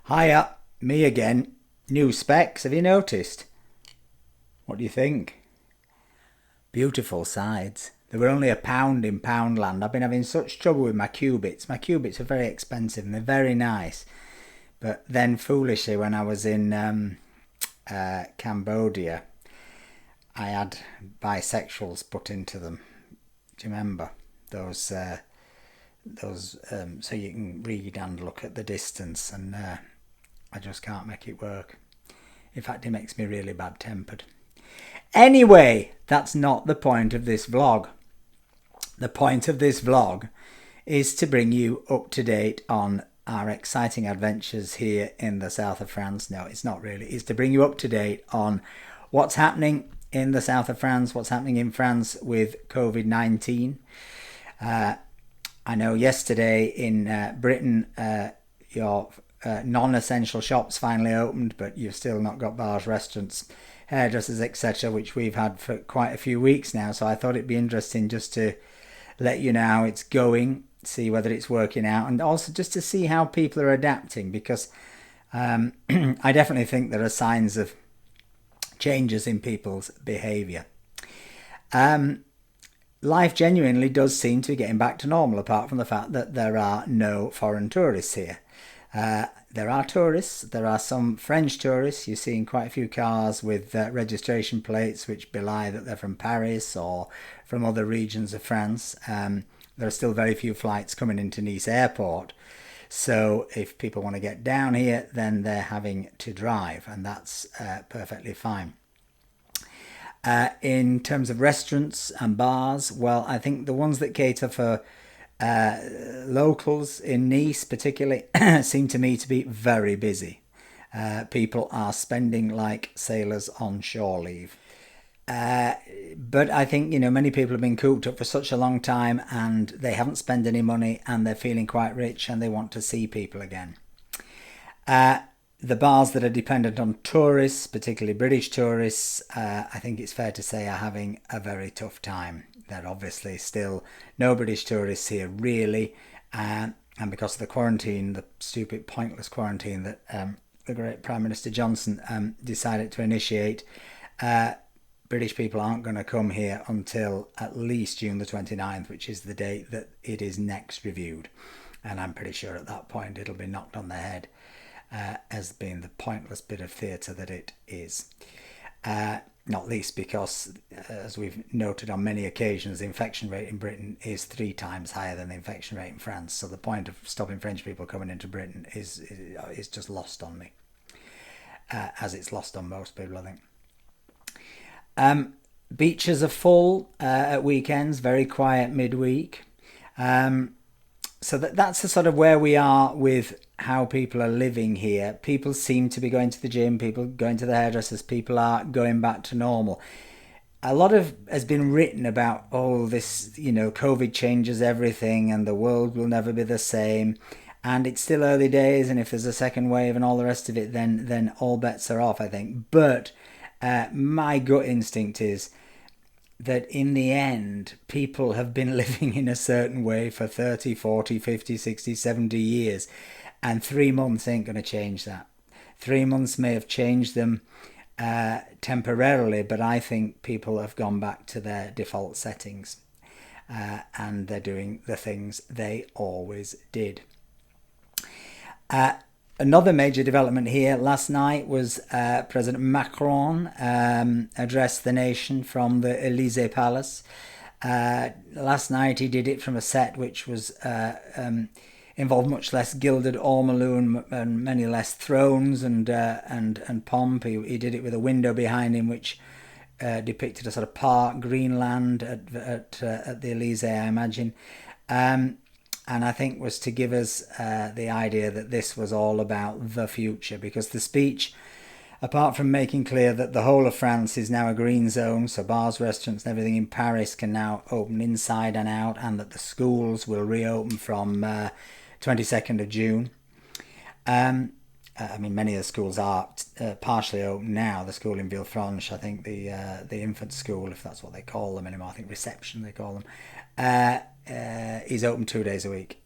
Hiya, me again. New specs, have you noticed? What do you think? Beautiful sides. They were only a pound in Poundland. I've been having such trouble with my cubits. My cubits are very expensive and they're very nice. But then, foolishly, when I was in Cambodia, I had bisexuals put into them. Do you remember those? So you can read and look at the distance, and I just can't make it work. In fact, it makes me really bad tempered. Anyway, that's not the point of this vlog. The point of this vlog is to bring you up to date on our exciting adventures here in the south of France. No, it's not really. It's to bring you up to date on what's happening in the south of France, what's happening in France with COVID-19. I know yesterday in Britain, your non-essential shops finally opened, but you've still not got bars, restaurants, hairdressers, etc., which we've had for quite a few weeks now. So I thought it'd be interesting just to let you know how it's going, see whether it's working out, and also just to see how people are adapting, because I definitely think there are signs of changes in people's behaviour. Life genuinely does seem to be getting back to normal, apart from the fact that there are no foreign tourists here. There are tourists, there are some French tourists. You're seeing quite a few cars with registration plates which belie that they're from Paris or from other regions of France. There are still very few flights coming into Nice airport. So if people want to get down here, then they're having to drive, and that's perfectly fine. In terms of restaurants and bars, well, I think the ones that cater for locals in Nice particularly seem to me to be very busy. People are spending like sailors on shore leave. But I think, many people have been cooped up for such a long time and they haven't spent any money and they're feeling quite rich and they want to see people again. The bars that are dependent on tourists, particularly British tourists, I think it's fair to say are having a very tough time. There are obviously still no British tourists here really, and because of the quarantine, the stupid pointless quarantine that the great Prime Minister Johnson decided to initiate, British people aren't going to come here until at least June the 29th, which is the date that it is next reviewed, and I'm pretty sure at that point it'll be knocked on the head as being the pointless bit of theatre that it is. Not least because, as we've noted on many occasions, the infection rate in Britain is 3 times higher than the infection rate in France. So the point of stopping French people coming into Britain is just lost on me, as it's lost on most people, I think. Beaches are full at weekends, very quiet midweek. So that's the sort of where we are with how people are living here. People seem to be going to the gym, people going to the hairdressers, people are going back to normal. A lot has been written about, this, COVID changes everything and the world will never be the same. And it's still early days, and if there's a second wave and all the rest of it, then all bets are off, I think. But my gut instinct is that in the end, people have been living in a certain way for 30, 40, 50, 60, 70 years. And 3 months ain't going to change that. 3 months may have changed them temporarily, but I think people have gone back to their default settings. And they're doing the things they always did. Another major development here last night was President Macron addressed the nation from the Élysée Palace. Last night he did it from a set which was involved much less gilded ormolu and many less thrones and pomp. He did it with a window behind him which depicted a sort of park, greenland at the Élysée, I imagine. And I think was to give us the idea that this was all about the future, because the speech, apart from making clear that the whole of France is now a green zone, so bars, restaurants and everything in Paris can now open inside and out, and that the schools will reopen from 22nd of June. Many of the schools are partially open now. The school in Villefranche, I think the infant school, if that's what they call them anymore, I think reception they call them, is open 2 days a week.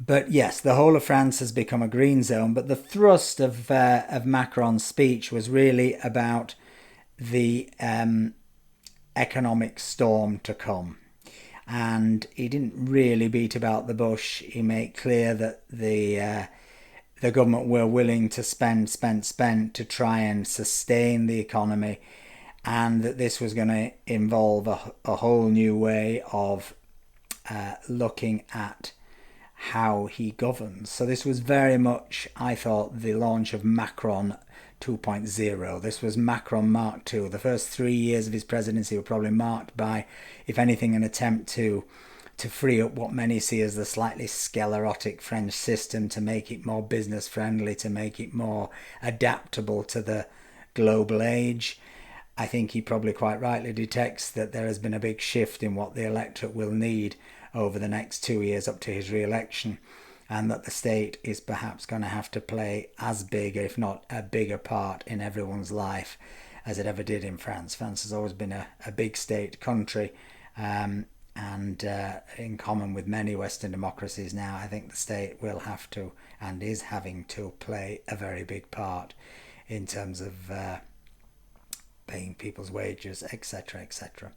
But yes, the whole of France has become a green zone. But the thrust of Macron's speech was really about the economic storm to come. And he didn't really beat about the bush. He made clear that the government were willing to spend to try and sustain the economy, and that this was going to involve a whole new way of looking at how he governs. So this was very much, I thought, the launch of Macron 2.0. This was Macron Mark 2. The first 3 years of his presidency were probably marked by, if anything, an attempt to free up what many see as the slightly sclerotic French system, to make it more business friendly, to make it more adaptable to the global age. I think he probably quite rightly detects that there has been a big shift in what the electorate will need over the next 2 years up to his re-election, and that the state is perhaps going to have to play as big, if not a bigger part in everyone's life as it ever did in France. France has always been a big state country, and in common with many Western democracies now, I think the state will have to, and is having to, play a very big part in terms of paying people's wages, etc., etc.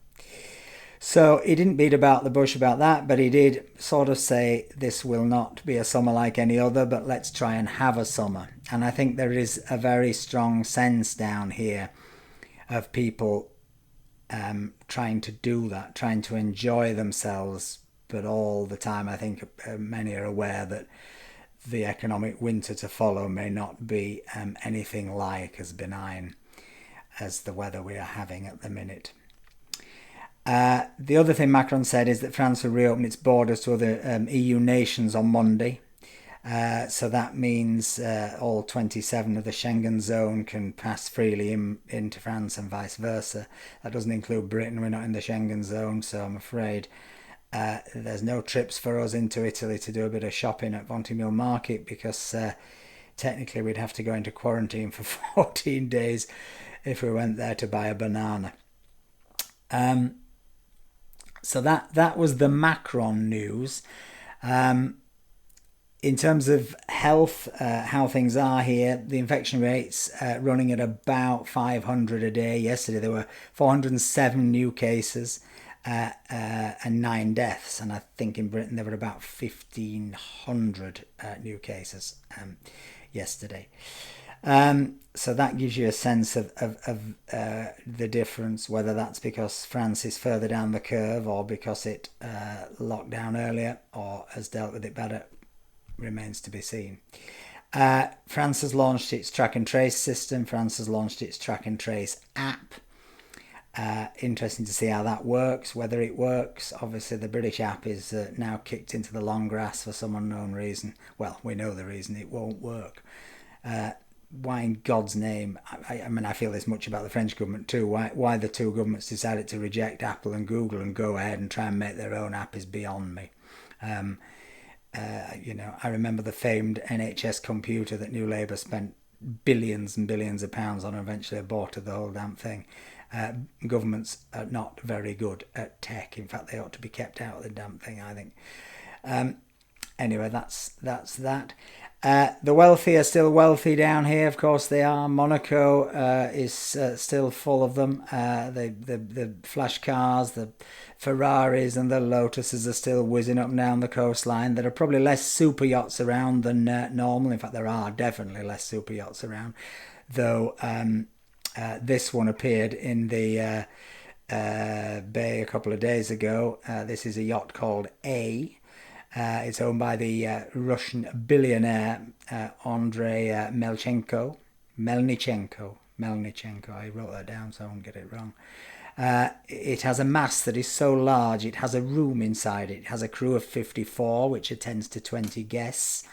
So he didn't beat about the bush about that, but he did sort of say this will not be a summer like any other, but let's try and have a summer. And I think there is a very strong sense down here of people trying to do that, trying to enjoy themselves, but all the time I think many are aware that the economic winter to follow may not be anything like as benign as the weather we are having at the minute. The other thing Macron said is that France will reopen its borders to other EU nations on Monday. So that means all 27 of the Schengen zone can pass freely into France and vice versa. That doesn't include Britain. We're not in the Schengen zone, so I'm afraid there's no trips for us into Italy to do a bit of shopping at Ventimille Market, because technically we'd have to go into quarantine for 14 days if we went there to buy a banana. So that was the Macron news. In terms of health, how things are here, the infection rates running at about 500 a day. Yesterday there were 407 new cases and 9 deaths. And I think in Britain there were about 1,500 new cases yesterday. So that gives you a sense of the difference, whether that's because France is further down the curve or because it locked down earlier or has dealt with it better, remains to be seen. France has launched its track and trace system. France has launched its track and trace app. Interesting to see how that works, whether it works. Obviously the British app is now kicked into the long grass for some unknown reason. Well, we know the reason: it won't work. Why in God's name? I mean, I feel this much about the French government too. Why the two governments decided to reject Apple and Google and go ahead and try and make their own app is beyond me. I remember the famed NHS computer that New Labour spent billions and billions of pounds on and eventually aborted the whole damn thing. Governments are not very good at tech. In fact, they ought to be kept out of the damn thing, I think. Anyway, that's that. The wealthy are still wealthy down here. Of course they are. Monaco is still full of them. The flash cars, the Ferraris and the Lotuses are still whizzing up and down the coastline. There are probably less super yachts around than normal. In fact, there are definitely less super yachts around. Though this one appeared in the bay a couple of days ago. This is a yacht called A. It's owned by the Russian billionaire Andrei Melnichenko. I wrote that down so I won't get it wrong. It has a mast that is so large it has a room inside it. It has a crew of 54, which attends to 20 guests.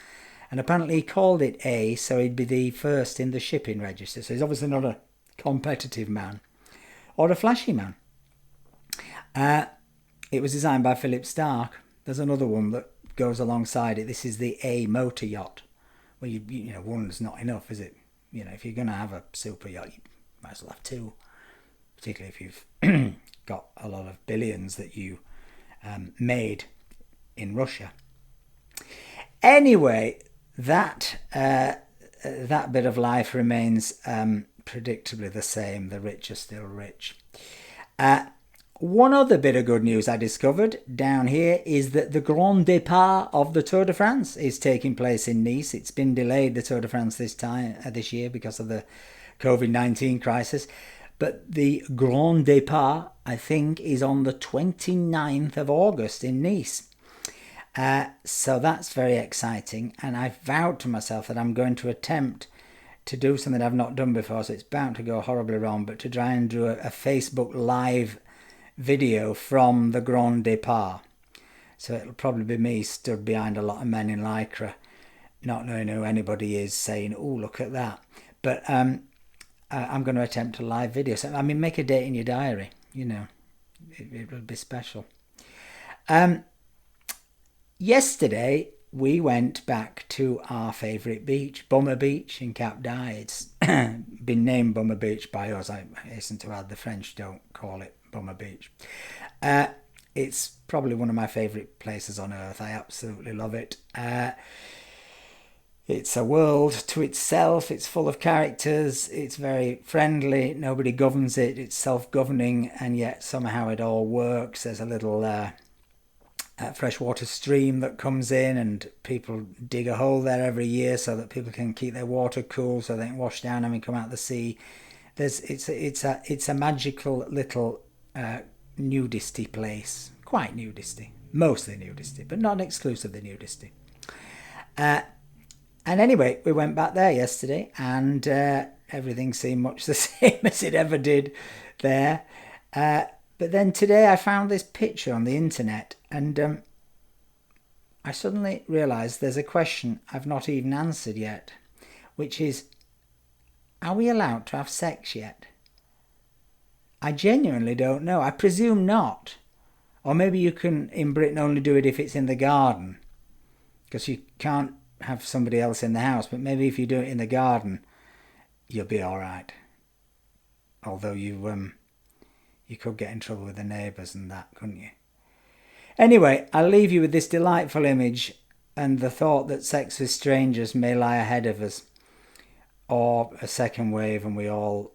And apparently he called it A, so he'd be the first in the shipping register. So he's obviously not a competitive man or a flashy man. It was designed by Philip Stark. There's another one that goes alongside it. This is the A motor yacht. Well, you know, one's not enough, is it? You know, if you're going to have a super yacht, you might as well have two. Particularly if you've got a lot of billions that you made in Russia. Anyway, that bit of life remains predictably the same. The rich are still rich. One other bit of good news I discovered down here is that the Grand Départ of the Tour de France is taking place in Nice. It's been delayed, the Tour de France, this year because of the COVID-19 crisis. But the Grand Départ, I think, is on the 29th of August in Nice. So that's very exciting. And I've vowed to myself that I'm going to attempt to do something I've not done before. So it's bound to go horribly wrong, but to try and do a Facebook Live video from the Grand Départ. So it'll probably be me stood behind a lot of men in lycra, not knowing who anybody is, saying, "Oh, look at that." But I'm going to attempt a live video. So, I mean, make a date in your diary. You know, it will be special. Yesterday, we went back to our favourite beach, Bummer Beach in Cap d'Agde. It's been named Bummer Beach by us. I hasten to add, the French don't call it Bummer Beach. It's probably one of my favourite places on earth. I absolutely love it. It's a world to itself. It's full of characters. It's very friendly. Nobody governs it. It's self-governing, and yet somehow it all works. There's a little freshwater stream that comes in, and people dig a hole there every year so that people can keep their water cool, so they can wash down and come out the sea. It's a magical little nudisty place, quite nudisty, mostly nudisty, but not exclusively nudisty. And anyway, we went back there yesterday, and everything seemed much the same as it ever did there. But then today I found this picture on the internet, and I suddenly realised there's a question I've not even answered yet, which is, are we allowed to have sex yet? I genuinely don't know. I presume not. Or maybe you can, in Britain, only do it if it's in the garden, because you can't have somebody else in the house. But maybe if you do it in the garden, you'll be all right. Although you could get in trouble with the neighbours and that, couldn't you? Anyway, I'll leave you with this delightful image and the thought that sex with strangers may lie ahead of us, or a second wave and we all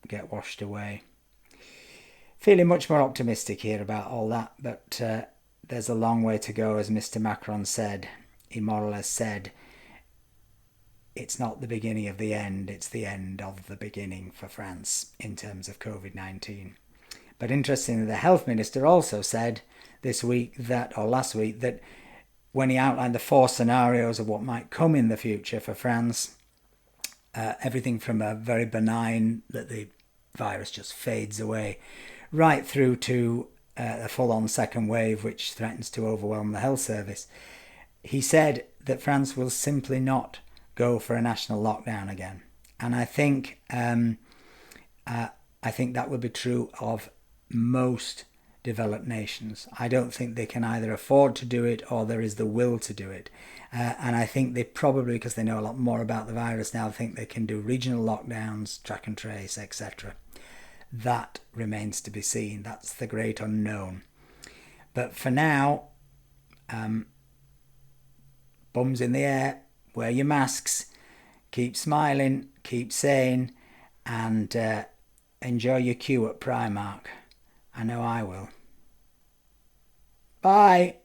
get washed away. Feeling much more optimistic here about all that, but there's a long way to go, as Mr. Macron said. He more or less said, it's not the beginning of the end, it's the end of the beginning for France in terms of COVID-19. But interestingly, the health minister also said last week, that when he outlined the 4 scenarios of what might come in the future for France, everything from a very benign, that the virus just fades away, right through to a full-on second wave which threatens to overwhelm the health service. He said that France will simply not go for a national lockdown again. And I think that would be true of most developed nations. I don't think they can either afford to do it or there is the will to do it. And I think they probably, because they know a lot more about the virus now, think they can do regional lockdowns, track and trace, etc. That remains to be seen. That's the great unknown. But for now, bums in the air, wear your masks, keep smiling, keep sane, and enjoy your queue at Primark. I know I will. Bye.